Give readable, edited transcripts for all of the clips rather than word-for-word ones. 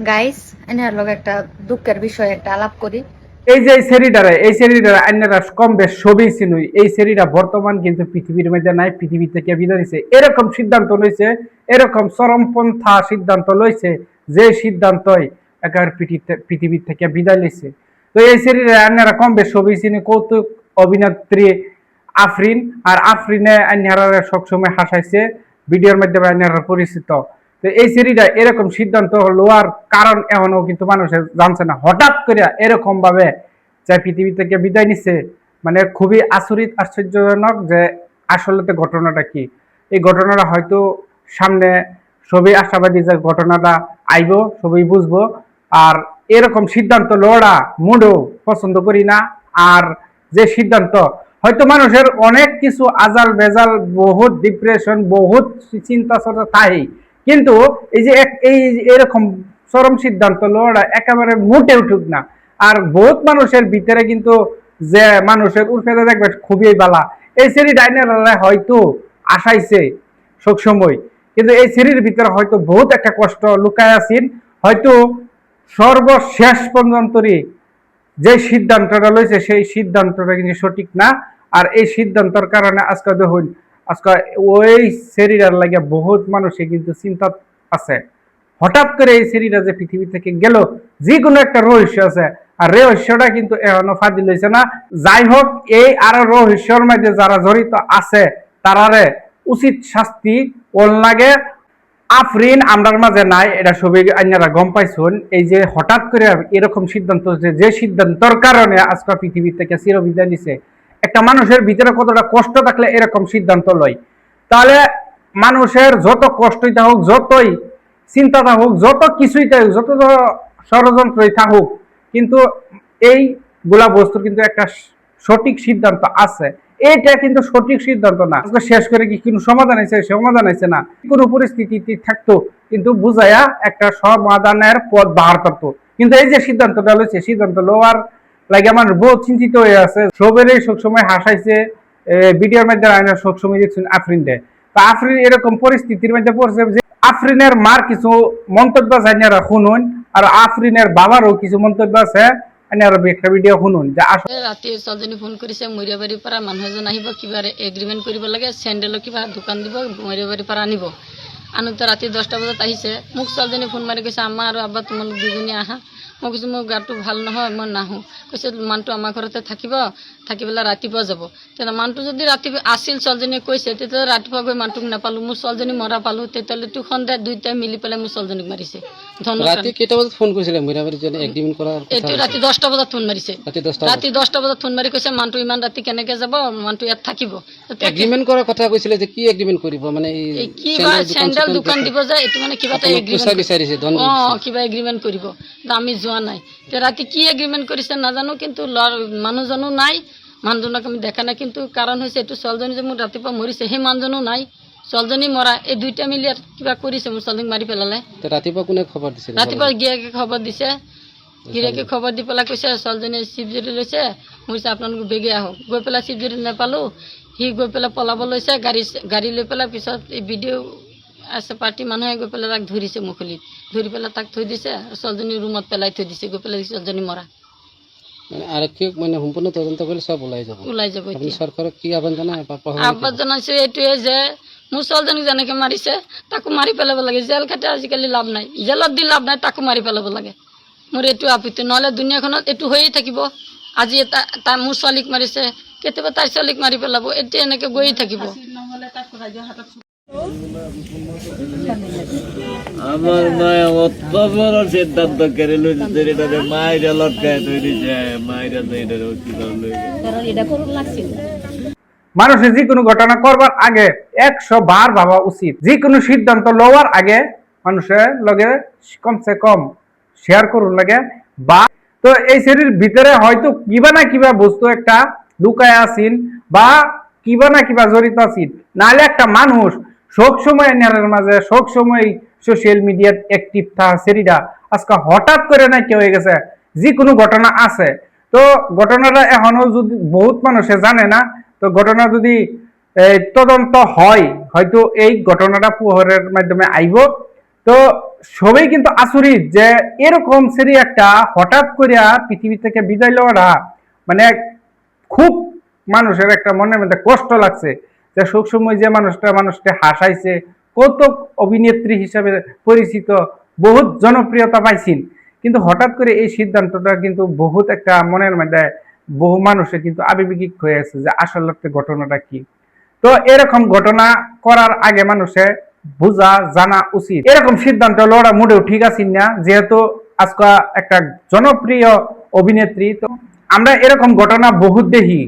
Guys এনার লগে একটা দুঃখের বিষয় একটা আলাপ করি। এই যে এই সেরিটারে আইনারা কম বেশ সবই চিনুই। এই সেরিটা বর্তমান কিন্তু পৃথিবীর মধ্যে নাই, পৃথিবী থেকে বিদায় নিছে। এরকম সিদ্ধান্ত লইছে, এরকম চরমপন্থা সিদ্ধান্ত লইছে, যে সিদ্ধান্তই একেবারে পৃথিবী থেকে বিদায় লইছে। তো এই সেরিটা আইনারা কম বেশ সবই চিনি। কৌতুক অভিনেত্রী আফরিন, আর আফরিনে আইনারা সবসময় হাসাইছে, ভিডিওর মাধ্যমে আইনারা পরিচিত। তো এই সিরিজটা এরকম সিদ্ধান্ত লওয়ার কারণ এখনো কিন্তু মানুষে জানছে না। হঠাৎ করে এরকম ভাবে যে পৃথিবী থেকে বিদায় নিচ্ছে, মানে খুবই আশ্চর্যজনক যে আসলে ঘটনাটা কি। এই ঘটনাটা হয়তো সামনে সবই আশাবাদী যে ঘটনাটা আইব, সবই বুঝবো। আর এরকম সিদ্ধান্ত লওয়া মুডও পছন্দ করি না। আর যে সিদ্ধান্ত হয়তো মানুষের অনেক কিছু আজাল বেজাল, বহুত ডিপ্রেশন, বহুত চিন্তা চর্চা তাই, কিন্তু এই যে এই এরকম চরম সিদ্ধান্ত লওয়াটা একেবারে মোটে উঠুক না। আর বহুত মানুষের ভিতরে কিন্তু যে মানুষের উল্ফেতে দেখবে খুবই বালা। এই সিঁড়ি ডাইনার হয়তো আসাইছে সবসময়, কিন্তু এই সিঁড়ির ভিতরে হয়তো বহুত একটা কষ্ট লুকায় আছেন। হয়তো সর্বশেষ পর্যন্তই যে সিদ্ধান্তটা লইছে সেই সিদ্ধান্তটা কিন্তু সঠিক না। আর এই সিদ্ধান্তর কারণে আজকে দেখুন, আজকে ওই শরীরের লাগে বহুত মানুষে কিন্তু চিন্তা আছে। হঠাৎ করে এই শরীরটা যে পৃথিবী থেকে গেল, যে কোনো একটা রহস্য আছে, আর রহস্যটা কিন্তু এখনো ফাদিল হয়েছে না। যাই হোক, এই আরো রহস্যর মধ্যে যারা জড়িত আছে তারারে উচিত শাস্তি ওল লাগে। আফরিন আমরার মাঝে নাই, এটা সবই আইনারা গম পাইছুন। এই যে হঠাৎ করে এরকম সিদ্ধান্ত, যে সিদ্ধান্তর কারণে আজকে পৃথিবী থেকে চিরবিদায় নিছে। একটা মানুষের ভিতরে কতটা কষ্ট থাকলে এরকম সিদ্ধান্ত লয়। তাহলে মানুষের যত কষ্টই থাকুক, যতই চিন্তা থাকুক, যত কিছুই থাকুক, যত ষড়যন্ত্রই থাকুক, কিন্তু এইগুলা বস্তুর কিন্তু একটা সঠিক সিদ্ধান্ত আছে। এটা কিন্তু সঠিক সিদ্ধান্ত না। শেষ করে কি কোনো সমাধান আছে? সমাধান আছে না। কোনো পরিস্থিতি থাকতো কিন্তু বুঝাইয়া একটা সমাধানের পথ বাহার করতো। কিন্তু এই যে সিদ্ধান্তটা লইছে, সিদ্ধান্ত লওয়ার লাগে আমার বহু চিন্তিত হয়ে আছে। সবেরই সবসময় হাসাইছে, ভিডিওর মধ্যে সবসময় দেখছেন আফরিন দে। তো আফরিন এরকম পরিস্থিতির মধ্যে পড়ছে যে আফরিনের মার কিছু মন্তব্য আছে আপনারা শুনুন, আর আফরিনের বাবারও কিছু মন্তব্য আছে একটা ভিডিও শুনুন। যে ৰাতি ছোৱালীজনী ফোন কৰিছে, মৰিয়াবাৰীৰ পৰা মানুহ এজন আহিব, কিবা এগ্ৰিমেণ্ট কৰিব লাগে, চেণ্ডেলৰ কিবা দোকান দিব, মৰিয়াবাৰীৰ পৰা আনিব। আনোতে ৰাতি 10টা বজাত আহিছে। মোক ছোৱালীজনী ফোন মাৰি কৈছে, আম্মা আৰু আব্বা তোমালোক দুজনী আহা। মই কৈছোঁ মোৰ গাটো ভাল নহয়, মই নাহোঁ। কৈছে মানুহটো আমাৰ ঘৰতে থাকিব, থাকি পেলাই ৰাতিপুৱা যাব। তেতিয়া মানুহটো যদি ৰাতিপুৱা আছিল, ছোৱালীজনীয়ে কৈছে, তেতিয়াহ'লে ৰাতিপুৱা গৈ মানুহটোক নাপালোঁ, মোৰ ছোৱালীজনী মৰা পালোঁ। তেতিয়াহ'লেতো সন্ধিয়া দুইটাই মিলি পেলাই মোৰ ছোৱালীজনীক মাৰিছে। ৰাতি কেইটা বজাত ফোন কৰিছিলে এগ্ৰিমেণ্ট কৰাৰ? এইটো ৰাতি 10টা বজাত ফোন মাৰিছে। ৰাতি 10টা বজাত ফোন মাৰি কৈছে মানুহটো ইমান ৰাতি কেনেকে যাব, মানুহটো ইয়াত থাকিব। এগ্ৰিমেণ্ট কৰাৰ কথা কৈছিলে যে কি এগ্ৰিমেণ্ট কৰিব, মানে কিবা চেণ্ডেল দোকান দিব যে, এইটো মানে কিবা এটা এগ্ৰিমেণ্ট বিচাৰিছে, কিবা এগ্ৰিমেণ্ট কৰিব। আমি যোৱা নাই। ৰাতি কি এগ্ৰিমেণ্ট কৰিছে নাজানো, কিন্তু মানুহজনো নাই, মানুহজনক আমি দেখা নাই। কিন্তু কাৰণ হৈছে এইটো ছোৱালীজনী যে মোৰ ৰাতিপুৱা মৰিছে, সেই মানুহজনো নাই, ছোৱালীজনী মৰা, এই দুইটা মিলি কিবা কৰিছে, মোৰ ছোৱালীক মাৰি পেলালে। ৰাতিপুৱা কোনে খবৰ দিছে? ৰাতিপুৱা গিৰিয়েকে খবৰ দিছে। গিৰিয়েকে খবৰ দি পেলাই কৈছে ছোৱালীজনীয়ে চিপজুৰি লৈছে, কৈছে আপোনালোক বেগে আহক। গৈ পেলাই চিপজুৰি নাপালোঁ, সি গৈ পেলাই পলাব লৈছে গাড়ী লৈ পেলাই। পিছত এই ভিডিঅ' আছে, পাৰ্টি মানুহে গৈ পেলাই তাক ধৰিছে, মুখলিত ধৰি পেলাই তাক থৈ দিছে, আৰু ছোৱালীজনী ৰুমত পেলাই থৈ দিছে। গৈ পেলাই ছোৱালীজনী মৰা। মানে আৰক্ষীক মানে সম্পূৰ্ণ তদন্ত কৰিলে চব ওলাই যাব। আপুনি চৰকাৰক কি আহ্বান জনায়? আহ্বান জনাইছোঁ এইটোৱে যে মোৰ ছোৱালীজনীক যেনেকৈ মাৰিছে তাকো মাৰি পেলাব লাগে। জেল খাটে আজিকালি লাভ নাই, জেলত দি লাভ নাই, তাকো মাৰি পেলাব লাগে। মোৰ এইটো আপত্তি। নহ'লে দুনিয়াখনত এইটো হৈয়ে থাকিব। আজি তাই মোৰ ছোৱালীক মাৰিছে, কেতিয়াবা তাইৰ ছোৱালীক মাৰি পেলাব, এতিয়া এনেকৈ গৈয়ে থাকিব। আমার মায়া অত বড় সিদ্ধান্ত করে লইছে, এটাতে মাইরা লটকায় তুই দিছে, মাইরা তো এটা কি করলো? মানুষের যে কোনো ঘটনা করবার আগে 100 বার ভাবা উচিত। যে কোনো সিদ্ধান্ত লওয়ার আগে মানুষের লগে কমসে কম শেয়ার করুন লাগে। বা তো এই শরীর ভিতরে হয়তো কিবা না কিবা বস্তু একটা লুকায় আসিন, বা কিবা না কিবা জড়িত আসিন। নাহলে একটা মানুষ সবসময় নেড়ের মাঝে, সবসময় সোশ্যাল মিডিয়াত অ্যাক্টিভ থাকা সেরিডা আজকে হঠাৎ করে না কি হয়ে গেছে, যে কোনো ঘটনা আছে। তো ঘটনাটা এখনো যদি বহুত মানুষে জানে না, তো ঘটনা যদি তদন্ত হয়, হয়তো এই ঘটনাটা পোহরের মাধ্যমে আইব। তো সবাই কিন্তু আচরিত যে এরকম সেরি একটা হঠাৎ করিয়া পৃথিবী থেকে বিদায় লওয়াটা মানে খুব মানুষের একটা মনের মধ্যে কষ্ট লাগছে যে সবসময় যে মানুষটা হাসাইছে, কত অভিনেত্রী হিসাবে পরিচিত, বহুত জনপ্রিয়তা পাইছেন, কিন্তু হঠাৎ করে এই সিদ্ধান্তটা কিন্তু বহুত একটা মনের মধ্যে বহু মানুষের কিন্তু আবেগিক হয়ে আছে যে আসলে ঘটনাটা কি। তো এরকম ঘটনা করার আগে মানুষের বুঝা জানা উচিত। এরকম সিদ্ধান্ত লড়া মোটেও ঠিক আছে না, যেহেতু আজকে একটা জনপ্রিয় অভিনেত্রী। তো আমরা এরকম ঘটনা বহুত দেখি,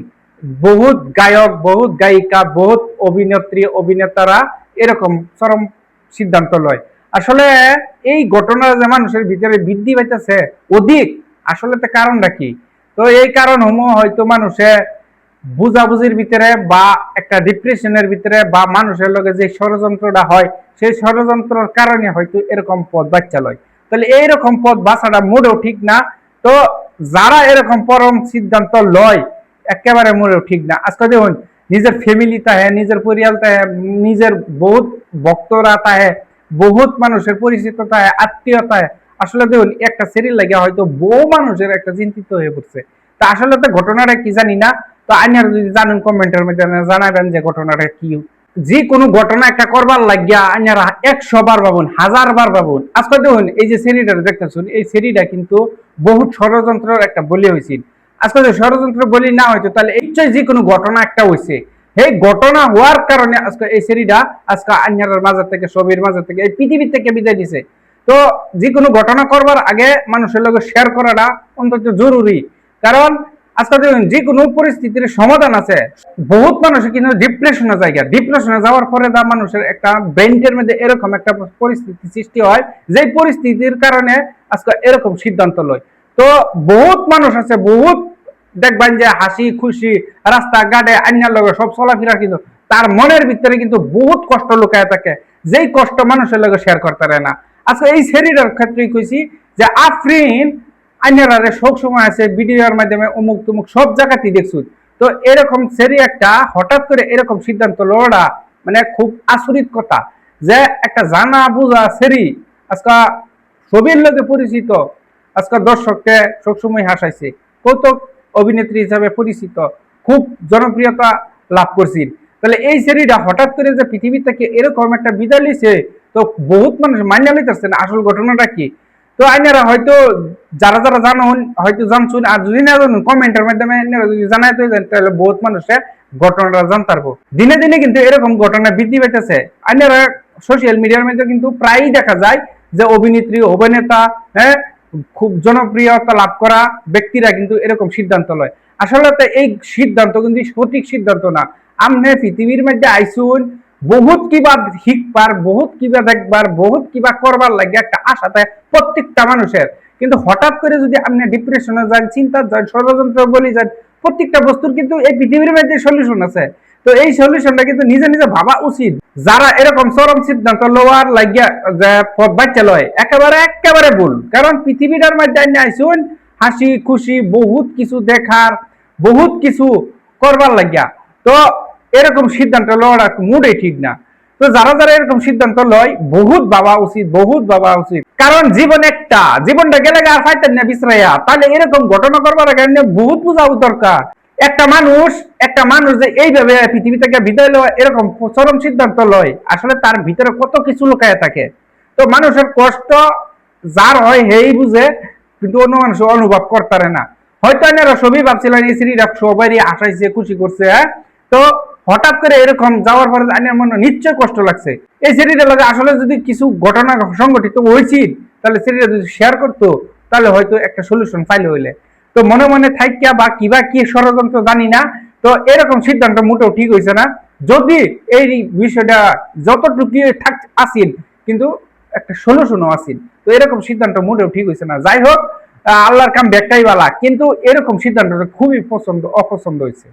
বহুত গায়ক, বহুত গায়িকা, বহুত অভিনেত্রী অভিনেতারা এরকম চরম সিদ্ধান্ত লয়। আসলে এই ঘটনা যে মানুষের ভিতরে বৃদ্ধি পাইতেছে অধিক, আসলে তো কারণটা কি? তো এই কারণ সমূহ হয়তো মানুষে বুঝাবুঝির ভিতরে বা একটা ডিপ্রেশনের ভিতরে বা মানুষের লগে যে ষড়যন্ত্রটা হয় সেই ষড়যন্ত্রের কারণে হয়তো এরকম পথ বাচ্চা লয়। তাহলে এইরকম পথ বাঁচাটা মোটেও ঠিক না। তো যারা এরকম পরম সিদ্ধান্ত লয় একেবারে মোটেও ঠিক না। আজকে দেখুন নিজের ফ্যামিলি তাহে, নিজের পরিবার তাহে, নিজের বহুত ভক্তরা তাহে, বহুত মানুষের পরিচিত তাহে, আত্মীয়তায়, আসলে দেখুন একটা সিরিয়াল লাগে হয়তো বহু মানুষের একটা চিন্তিত হয়ে পড়ছে। তা আসলে তো ঘটনাটা কি জানি না। তো আইনারা যদি জানেন কমেন্টের মধ্যে জানাবেন যে ঘটনাটা কি। যে কোনো ঘটনা একটা করবার লাগিয়া আইনারা 100 বার ভাবুন, 1000 বার ভাবুন। আজকে দেখুন এই যে সিরিটা দেখতেছুন, এই সিরিটা কিন্তু বহুত ষড়যন্ত্রের একটা বলি হয়েছিল। আজকে যদি ষড়যন্ত্র বলি না হয়তো তাহলে নিশ্চয়ই যে কোনো ঘটনা একটা হয়েছে। এই ঘটনা হওয়ার কারণে আজকে এই সিরিটা আজকে আইনারার মাঝে থেকে, ছবির মাঝে থেকে, এই পৃথিবী থেকে বিদায় দিছে। তো যে কোনো ঘটনা করবার আগে মানুষের লগে শেয়ার করাটা অন্তত জরুরি। কারণ আজকে দেখুন যে কোনো পরিস্থিতির সমাধান আছে। বহুত মানুষের কিন্তু ডিপ্রেশনে জায়গা, ডিপ্রেশনে যাওয়ার পরে দা মানুষের একটা ব্রেইনের মধ্যে এরকম একটা পরিস্থিতি সৃষ্টি হয়, যে পরিস্থিতির কারণে আজকে এরকম সিদ্ধান্ত লয়। তো বহুত মানুষ আছে, বহুত দেখবেন যে হাসি খুশি রাস্তাঘাটে আইনার লগে সব চলাফেরা, কিন্তু তার মনের ভিতরে কিন্তু বহুত কষ্ট লুকায় থাকে, যেই কষ্ট মানুষের লগে শেয়ার করতে পারে না। আজকে এই শরীরের ক্ষেত্রেই কইছি যে আফরিন আইনারে সব সময় আছে ভিডিওর মাধ্যমে অমুক তুমুক সব জায়গাতেই দেখছুন। তো এরকম সেরি একটা হঠাৎ করে এরকম সিদ্ধান্ত লড়া মানে খুব আচরিত কথা, যে একটা জানা বুঝা সেরি আজকে ছবির লোকে পরিচিত, আজকে দর্শককে সবসময় হাসাইছে, কৌতুক অভিনেত্রী হিসাবে পরিচিত, খুব জনপ্রিয়তা লাভ করছিল। তাহলে এই সেরিটা হঠাৎ করে যে পৃথিবী থেকে এরকম একটা বিদায় লিছে, তো বহুত মানুষ মান্য নিতেছে না আসল ঘটনাটা কি। তো আইনারা হয়তো যারা যারা জানুন হয়তো জানছুন, আর যদি না জানুন কমেন্টের মাধ্যমে যদি জানাইতে যান তাহলে বহুত মানুষের ঘটনাটা জানতে পারবো। দিনে দিনে কিন্তু এরকম ঘটনা বৃদ্ধি পেতেছে। আইনারা সোশ্যাল মিডিয়ার মধ্যে কিন্তু প্রায়ই দেখা যায় যে অভিনেত্রী অভিনেতা, হ্যাঁ, খুব জনপ্রিয়তা লাভ করা ব্যক্তিরা কিন্তু এরকম সিদ্ধান্ত লয়। আসলে এই সিদ্ধান্ত কিন্তু সঠিক সিদ্ধান্ত না। আমনে পৃথিবীর মধ্যে আইসুন বহুত কিবা শিখবার, বহুত কিবা দেখবার, বহুত কিবা করবার লাগে একটা আশা থাকে প্রত্যেকটা মানুষের। কিন্তু হঠাৎ করে যদি আপনি ডিপ্রেশনে যান, চিন্তা যান, ষড়যন্ত্র বলি যান, প্রত্যেকটা বস্তুর কিন্তু এই পৃথিবীর মধ্যে সলিউশন আছে। তো এই সলিউশনটা কিন্তু নিজে নিজে ভাবা উচিত। যারা এরকম চরম সিদ্ধান্ত লওয়ার লাগিয়া যে পথ বাচ্চা লয় একেবারে ভুল। কারণ পৃথিবীটার মধ্যে আইসুন হাসি খুশি, বহুত কিছু দেখার, বহুত কিছু করবার লাগিয়া। তো এরকম সিদ্ধান্ত লওয়াটা মোটেই ঠিক না। তো যারা যারা এরকম সিদ্ধান্ত লয় বহুত ভাবা উচিত, বহুত ভাবা উচিত। কারণ জীবন একটা, জীবনটা গেলে আর ফাইতেন না বিশ্রাইয়া, তাহলে এরকম ঘটনা করবার কারণে বহুত বোঝা দরকার। একটা মানুষ যে এইভাবে পৃথিবী থেকে বিদায় লয়, এরকম চরম সিদ্ধান্ত লয়, আসলে তার ভিতরে কত কিছু লুকায় থাকে। তো মানুষের কষ্ট যার হয় হেই বুঝে, কিন্তু অন্য মানুষ অনুভব করতে পারে না। হয়তো এনারা সবই ভাবছিলেন এই সিরিজটা সবাই আসাইছে, খুশি করছে, হ্যাঁ। তো হঠাৎ করে এরকম যাওয়ার পরে আইনের মনে নিশ্চয় কষ্ট লাগছে। এই সিরিজের লগে আসলে যদি কিছু ঘটনা সংঘটিত হয়েছিল তাহলে সিরিজটা যদি শেয়ার করতো তাহলে হয়তো একটা সলিউশন পাইলে হইলে। তো মনে মনে থাইকা বা কিবা কি ষড়যন্ত্র জানি না, তো এরকম সিদ্ধান্ত মোটেও ঠিক হয়েছে না। যদি এই বিষয়টা যতটুকু আসিল কিন্তু একটা সলিউশনও আসিল, তো এরকম সিদ্ধান্ত মোটেও ঠিক হয়েছে না। যাই হোক, আল্লাহর কাম ব্যাগটাই বালা, কিন্তু এরকম সিদ্ধান্তটা খুবই অপছন্দ হয়েছে।